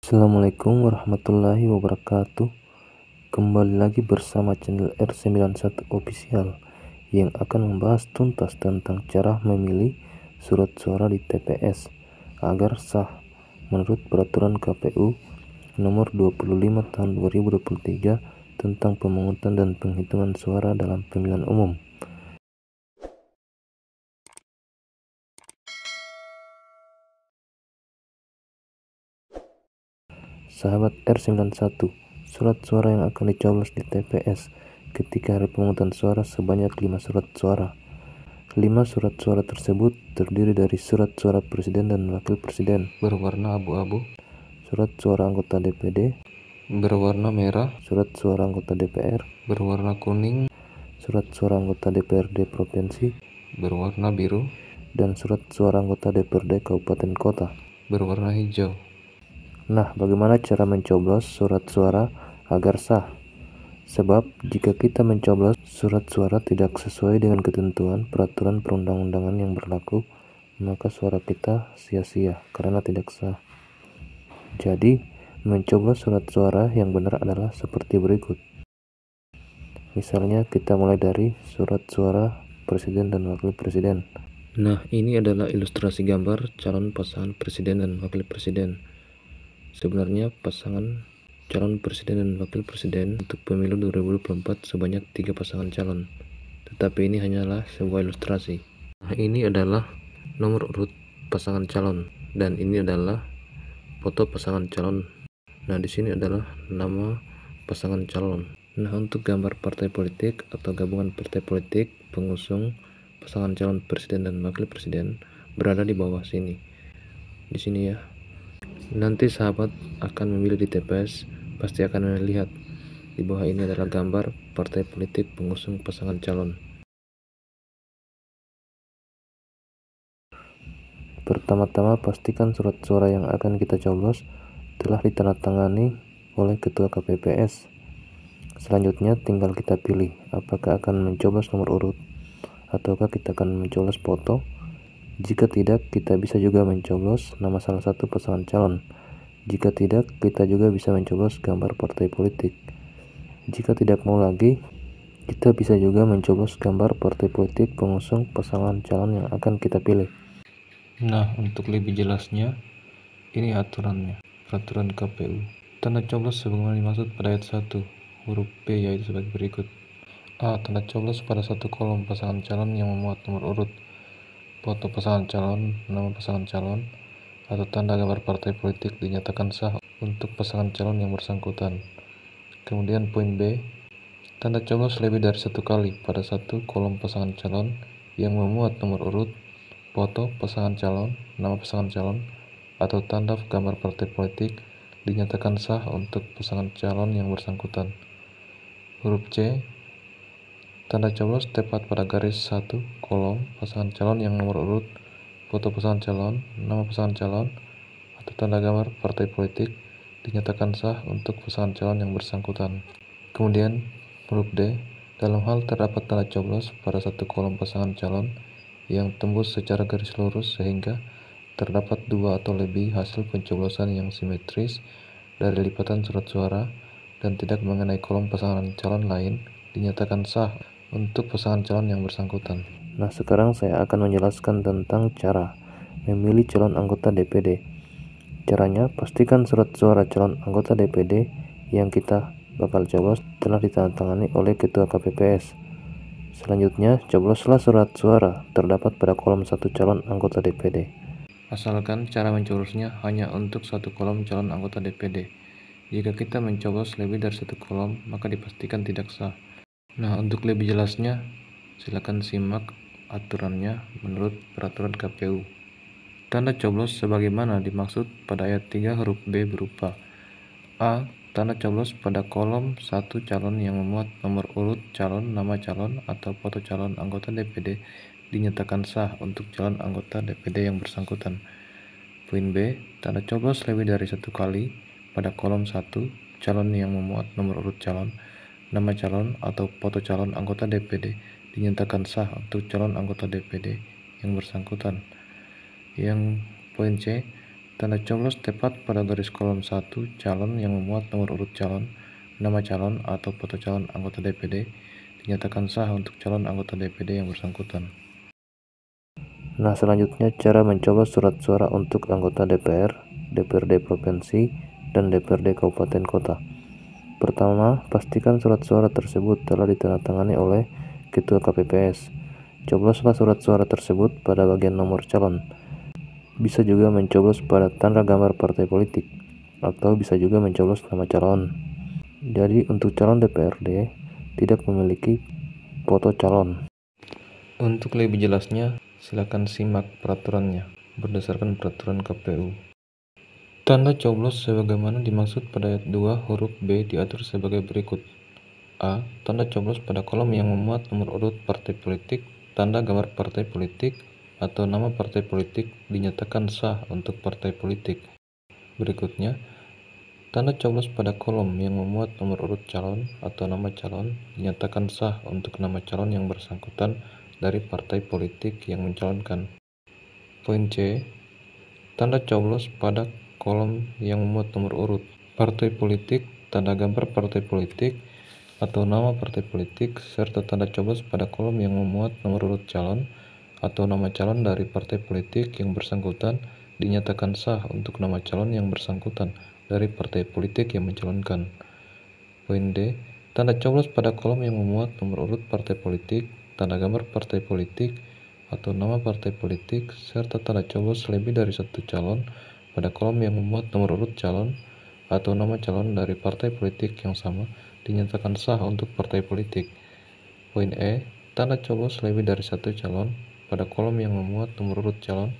Assalamualaikum warahmatullahi wabarakatuh. Kembali lagi bersama channel R91 Official yang akan membahas tuntas tentang cara memilih surat suara di TPS agar sah menurut peraturan KPU nomor 25 tahun 2023 tentang pemungutan dan penghitungan suara dalam pemilihan umum. Sahabat R91, surat suara yang akan dicoblos di TPS ketika hari pemungutan suara sebanyak 5 surat suara. 5 surat suara tersebut terdiri dari surat suara presiden dan wakil presiden berwarna abu-abu, surat suara anggota DPD berwarna merah, surat suara anggota DPR berwarna kuning, surat suara anggota DPRD provinsi berwarna biru, dan surat suara anggota DPRD kabupaten kota berwarna hijau. Nah, bagaimana cara mencoblos surat suara agar sah? Sebab jika kita mencoblos surat suara tidak sesuai dengan ketentuan peraturan perundang-undangan yang berlaku, maka suara kita sia-sia karena tidak sah. Jadi, mencoblos surat suara yang benar adalah seperti berikut. Misalnya kita mulai dari surat suara presiden dan wakil presiden. Nah, ini adalah ilustrasi gambar calon pasangan presiden dan wakil presiden. Sebenarnya pasangan calon presiden dan wakil presiden untuk pemilu 2024 sebanyak 3 pasangan calon, tetapi ini hanyalah sebuah ilustrasi. Nah, ini adalah nomor urut pasangan calon dan ini adalah foto pasangan calon. Nah, di sini adalah nama pasangan calon. Nah, untuk gambar partai politik atau gabungan partai politik pengusung pasangan calon presiden dan wakil presiden berada di bawah sini. Di sini ya. Nanti sahabat akan memilih di TPS, pasti akan melihat di bawah ini adalah gambar partai politik pengusung pasangan calon. Pertama-tama pastikan surat suara yang akan kita coblos telah ditandatangani oleh ketua KPPS. Selanjutnya tinggal kita pilih apakah akan mencoblos nomor urut ataukah kita akan mencoblos foto. Jika tidak, kita bisa juga mencoblos nama salah satu pasangan calon. Jika tidak, kita juga bisa mencoblos gambar partai politik. Jika tidak mau lagi, kita bisa juga mencoblos gambar partai politik pengusung pasangan calon yang akan kita pilih. Nah, untuk lebih jelasnya, ini aturannya, peraturan KPU. Tanda coblos sebagaimana dimaksud pada ayat 1, huruf B yaitu sebagai berikut. A. Tanda coblos pada satu kolom pasangan calon yang memuat nomor urut, foto pasangan calon, nama pasangan calon, atau tanda gambar partai politik dinyatakan sah untuk pasangan calon yang bersangkutan. Kemudian poin B, tanda coblos lebih dari satu kali pada satu kolom pasangan calon yang memuat nomor urut, foto pasangan calon, nama pasangan calon, atau tanda gambar partai politik dinyatakan sah untuk pasangan calon yang bersangkutan. Huruf C, tanda coblos tepat pada garis satu kolom pasangan calon yang nomor urut, foto pasangan calon, nama pasangan calon, atau tanda gambar partai politik dinyatakan sah untuk pasangan calon yang bersangkutan. Kemudian huruf D, dalam hal terdapat tanda coblos pada satu kolom pasangan calon yang tembus secara garis lurus sehingga terdapat dua atau lebih hasil pencoblosan yang simetris dari lipatan surat suara dan tidak mengenai kolom pasangan calon lain dinyatakan sah untuk pasangan calon yang bersangkutan. Nah, sekarang saya akan menjelaskan tentang cara memilih calon anggota DPD. Caranya, pastikan surat suara calon anggota DPD yang kita bakal coblos telah ditandatangani oleh ketua KPPS. Selanjutnya, cobloslah surat suara terdapat pada kolom satu calon anggota DPD. Asalkan cara mencoblosnya hanya untuk satu kolom calon anggota DPD. Jika kita mencoblos lebih dari satu kolom, maka dipastikan tidak sah. Nah, untuk lebih jelasnya, silakan simak aturannya menurut peraturan KPU. Tanda coblos sebagaimana dimaksud pada ayat 3 huruf B berupa A. Tanda coblos pada kolom satu calon yang memuat nomor urut calon, nama calon, atau foto calon anggota DPD dinyatakan sah untuk calon anggota DPD yang bersangkutan. Poin B. Tanda coblos lebih dari satu kali pada kolom satu calon yang memuat nomor urut calon, nama calon, atau foto calon anggota DPD dinyatakan sah untuk calon anggota DPD yang bersangkutan. Yang poin C, Tanda coblos tepat pada garis kolom 1 calon yang memuat nomor urut calon, nama calon, atau foto calon anggota DPD dinyatakan sah untuk calon anggota DPD yang bersangkutan. Nah, selanjutnya cara mencoblos surat suara untuk anggota DPR, DPRD Provinsi, dan DPRD Kabupaten Kota. Pertama, pastikan surat suara tersebut telah ditandatangani oleh Ketua KPPS. Cobloslah surat suara tersebut pada bagian nomor calon. Bisa juga mencoblos pada tanda gambar partai politik, atau bisa juga mencoblos nama calon. Jadi untuk calon DPRD tidak memiliki foto calon. Untuk lebih jelasnya, silakan simak peraturannya berdasarkan peraturan KPU. Tanda coblos sebagaimana dimaksud pada ayat 2 huruf B diatur sebagai berikut. A. Tanda coblos pada kolom yang memuat nomor urut partai politik, tanda gambar partai politik, atau nama partai politik dinyatakan sah untuk partai politik. Berikutnya, tanda coblos pada kolom yang memuat nomor urut calon atau nama calon dinyatakan sah untuk nama calon yang bersangkutan dari partai politik yang mencalonkan. Poin C. Tanda coblos pada kolom yang memuat nomor urut partai politik, tanda gambar partai politik, atau nama partai politik, serta tanda coblos pada kolom yang memuat nomor urut calon atau nama calon dari partai politik yang bersangkutan dinyatakan sah untuk nama calon yang bersangkutan dari partai politik yang mencalonkan. Poin D. Tanda coblos pada kolom yang memuat nomor urut partai politik, tanda gambar partai politik, atau nama partai politik, serta tanda coblos lebih dari satu calon pada kolom yang memuat nomor urut calon atau nama calon dari partai politik yang sama dinyatakan sah untuk partai politik. Poin E. Tanda coblos lebih dari satu calon pada kolom yang memuat nomor urut calon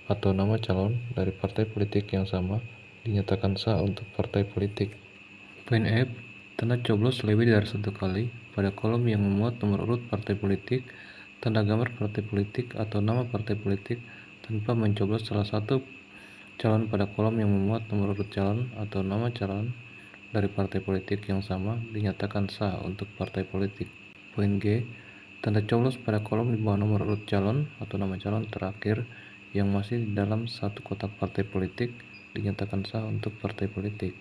atau nama calon dari partai politik yang sama dinyatakan sah untuk partai politik. Poin F. Tanda coblos lebih dari satu kali pada kolom yang memuat nomor urut partai politik, tanda gambar partai politik, atau nama partai politik tanpa mencoblos salah satu calon pada kolom yang memuat nomor urut calon atau nama calon dari partai politik yang sama dinyatakan sah untuk partai politik. Poin G. Tanda coblos pada kolom di bawah nomor urut calon atau nama calon terakhir yang masih di dalam satu kotak partai politik dinyatakan sah untuk partai politik.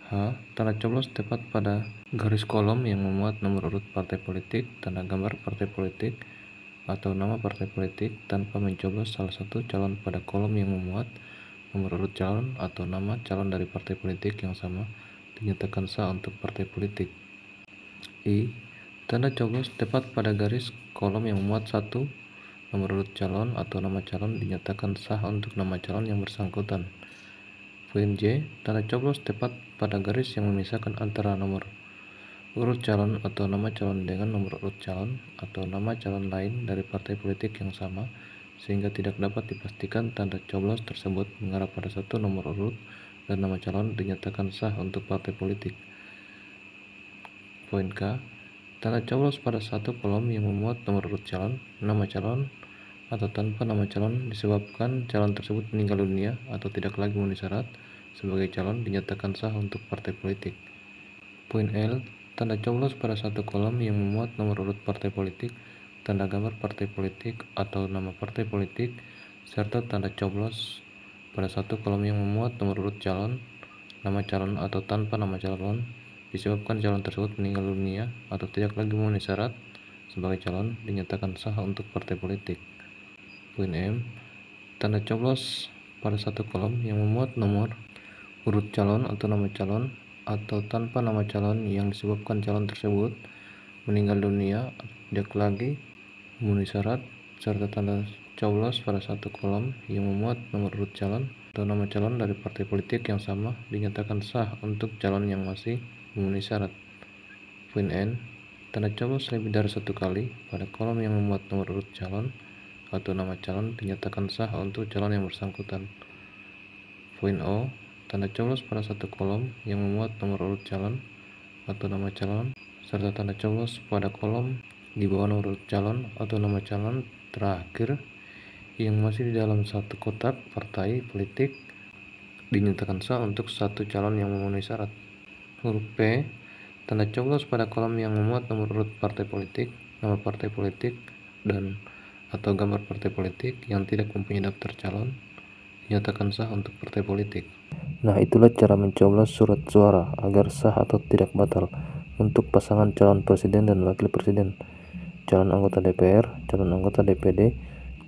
H. Tanda coblos tepat pada garis kolom yang memuat nomor urut partai politik, tanda gambar partai politik, atau nama partai politik tanpa mencoblos salah satu calon pada kolom yang memuat nomor urut calon atau nama calon dari partai politik yang sama dinyatakan sah untuk partai politik. I. Tanda coblos tepat pada garis kolom yang memuat satu nomor urut calon atau nama calon dinyatakan sah untuk nama calon yang bersangkutan. Poin J. Tanda coblos tepat pada garis yang memisahkan antara nomor urut calon atau nama calon dengan nomor urut calon atau nama calon lain dari partai politik yang sama, sehingga tidak dapat dipastikan tanda coblos tersebut mengarah pada satu nomor urut dan nama calon dinyatakan sah untuk partai politik. Poin K. Tanda coblos pada satu kolom yang memuat nomor urut calon, nama calon, atau tanpa nama calon disebabkan calon tersebut meninggal dunia atau tidak lagi memenuhi syarat sebagai calon dinyatakan sah untuk partai politik. Poin L. Tanda coblos pada satu kolom yang memuat nomor urut partai politik, tanda gambar partai politik atau nama partai politik, serta tanda coblos pada satu kolom yang memuat nomor urut calon, nama calon atau tanpa nama calon disebabkan calon tersebut meninggal dunia atau tidak lagi memenuhi syarat sebagai calon dinyatakan sah untuk partai politik. Poin M. Tanda coblos pada satu kolom yang memuat nomor urut calon atau nama calon atau tanpa nama calon yang disebabkan calon tersebut meninggal dunia atau tidak lagi memenuhi syarat, serta tanda coblos pada satu kolom yang memuat nomor urut calon atau nama calon dari partai politik yang sama dinyatakan sah untuk calon yang masih memenuhi syarat. Poin N. Tanda coblos lebih dari satu kali pada kolom yang memuat nomor urut calon atau nama calon dinyatakan sah untuk calon yang bersangkutan. Poin O. Tanda coblos pada satu kolom yang memuat nomor urut calon atau nama calon serta tanda coblos pada kolom di bawah nomor urut calon atau nama calon terakhir yang masih di dalam satu kotak partai politik dinyatakan sah untuk satu calon yang memenuhi syarat. Huruf P. Tanda coblos pada kolom yang memuat nomor urut partai politik, nama partai politik, dan atau gambar partai politik yang tidak mempunyai daftar calon nyatakan sah untuk partai politik. Nah, itulah cara mencoblos surat suara agar sah atau tidak batal untuk pasangan calon presiden dan wakil presiden, calon anggota DPR, calon anggota DPD,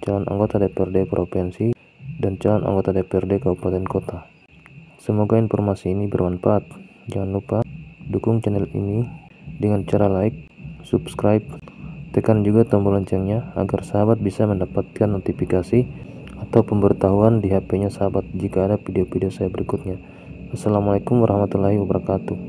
calon anggota DPRD provinsi, dan calon anggota DPRD kabupaten kota. Semoga informasi ini bermanfaat. Jangan lupa dukung channel ini dengan cara like, subscribe, tekan juga tombol loncengnya agar sahabat bisa mendapatkan notifikasi atau pemberitahuan di HP-nya sahabat jika ada video-video saya berikutnya. Assalamualaikum warahmatullahi wabarakatuh.